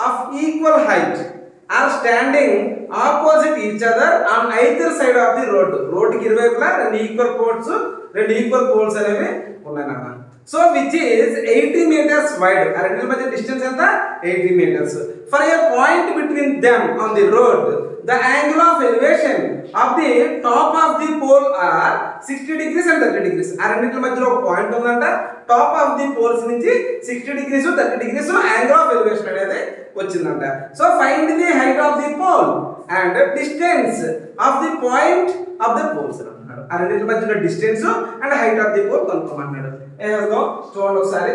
Of equal height are standing opposite each other on either side of the road. రోడ్డుకి ఇరువైపులా రెండు equal poles అనేవి ఉన్నాయన్నమాట. So which is 80 meters వైడ్. ఆ రెండింటి మధ్య డిస్టెన్స్ ఎంత? 80 meters. For a point between them on the road the angle of elevation of the top of the pole are 60 degrees and 30 degrees. ఆ రెండింటి మధ్యలో ఒక పాయింట్ ఉందంట. టాప్ ఆఫ్ ది పోల్స్ నుంచి 60 degrees 30 degrees angle of elevation అనేది వచ్చిందంట. So find the height of the pole and distance of the point of the poles అన్నాడు. ఆ రెండింటి మధ్యలో distance and height of the pole కనుక్కోమన్నాడు. చూడండి ఒకసారి.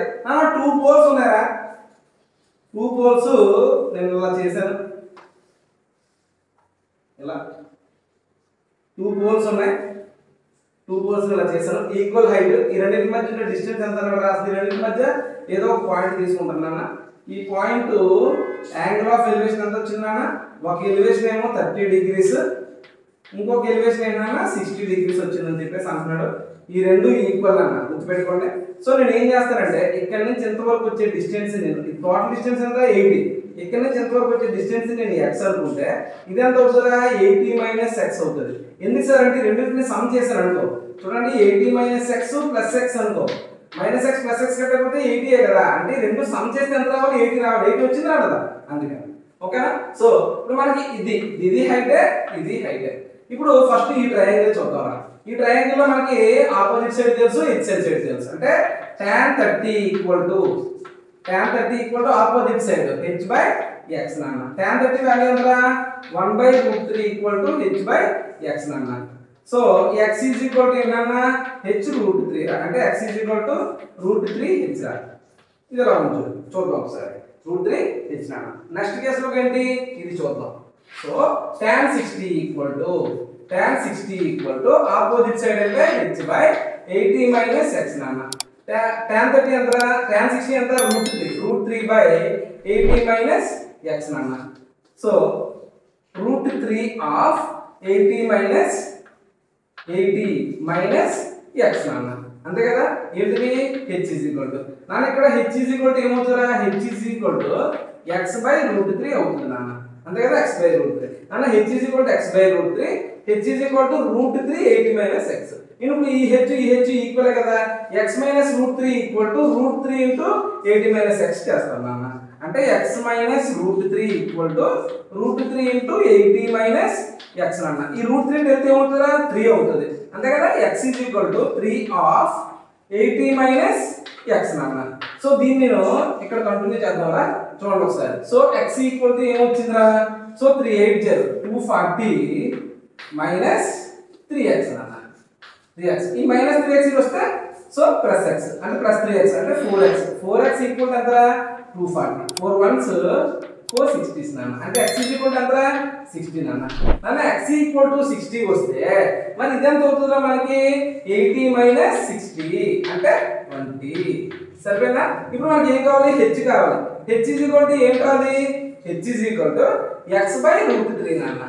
2 పోల్స్ ఉన్నాయా? 2 పోల్స్ నేను ఇలా చేశాను. ఇలా 2 పోల్స్ ఉన్నాయి. 2 పోల్స్ ఇలా చేశాను. Equal height. ఈ రెండింటి మధ్య డిస్టెన్స్ ఎంత రాసి ఈ రెండింటి మధ్య ఏదో ఒక పాయింట్ తీసుకుంటున్నాను. ఈ పాయింట్ యాంగిల్ ఆఫ్ ఎలివేషన్ ఎంత వచ్చిందన్న? ఒక ఎలివేషన్ ఏమో 30 degrees, ఇంకొక ఎలివేషన్ ఏంటన్నా 60 degrees వచ్చిందని చెప్పేసి అంటున్నాడు. ఈ రెండు ఈక్వల్ అన్న, గుర్తుపెట్టుకోండి. సో నేను ఏం చేస్తానంటే ఇక్కడ నుంచి ఎంతవరకు వచ్చే డిస్టెన్స్, నేను టోటల్ డిస్టెన్స్ ఎంత 80, ఇక్కడ నుంచి ఎంతవరకు వచ్చే డిస్టెన్స్ నేను ఎక్స్ అనుకుంటే ఇది ఎంత అవుతుందా? 80 - x అవుతుంది. ఎందుకు సార్ అంటే రెండింటిని సమ్ చేశాను అనుకో. చూడండి 80 - x + x అనుకో. -x + x కట్టకపోతే 80 కదా. అంటే రెండు సమ్ చేస్తే ఎంత రావాలి? 80 రావాలి. 80 వచ్చింది రాదా? అందుకని ఓకేనా. సో ఇప్పుడు మనకి ఇది హైటే, ఇది హైటే. ఇప్పుడు ఫస్ట్ ఈ ట్రయాంగిల్ చూద్దాం. ఈ ట్రయాంగిల్ లో మనకి ఆపోజిట్ సైడ్ తెలుసు, ఇట్ సైడ్ తెలుసు. అంటే tan 30 = ఆపోజిట్ సైడ్ h/x నాన్న. tan 30 వాల్యూ ఎంత? 1/√3 = h/x నాన్న. సో x ఏంటన్నా? h√3 అంటే x √3h రా. ఇది ఎలా ఉంటుంది చూద్దాం ఒకసారి. √3h నాన్న. నెక్స్ట్ కేసులో ఏంటి ఇది చూద్దాం. సో tan 60 ఆపోజిట్ సైడ్ అంటే h/80 - x నాన్న. tan 30 ఎంత? tan 60 ఎంత? √3/80 - x నాన్న. సో √3 ఆఫ్ 80 - x నాన్న. అంతే కదా. ఏంటిది? h నాన్న. ఇక్కడ h ఏమవుతుందా? h x/√3 అవుతుంది నాన్న. అంతే కదా. x/√3 నాన్న. h x/√3, h √3 80 - x. ఇప్పుడు ఈ h ఈక్వల్ కదా. x - √3 √3 × 80 - x చేస్తాను నాన్న. అంటే x - √3 √3 × 80 - x నాన్న. ఈ √3 వెళ్తే ఏమవుతుందా? 3 అవుతుంది. అంతే కదా. x 3 ఆఫ్ 80 - x నాన్న. సో దీన్ని నేను ఇక్కడ కంటిన్యూ చేద్దాంరా. చూడండి ఒకసారి. So x ఏమొచ్చిందిరా? సో 3 8 0 240 - 3x నాన్న. 3x ఈ -3x వస్తే సో +x అంటే +3x అంటే 4x. 4x ఈక్వల్ ఎంత? 240. 4 1s 460 నాన్న. అంటే x ఎంత? 60 నాన్న. నాన్న x 60 వస్తే మరి ఇదెంత అవుతుందా మనకి? 80 - 60 అంటే 20. సరిపోయిందా? ఇప్పుడు మనకి ఏం కావాలి? h కావాలి. h ఏం కావాలి? h x/√3 నాన్న.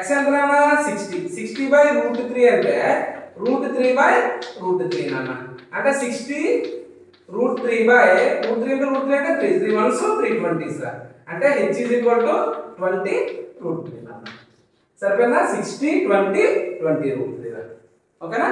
x ఎంత నాన్న? 60. 60/√3 అంటే √3/√3 నాన్న. అంటే 60 √3/√3 × √3 అంటే 3 3 1s 320s రా. అంటే h 20√3 నాన్న. సరిపోయిందా? 60 20 20 √3 రా. ఓకేనా.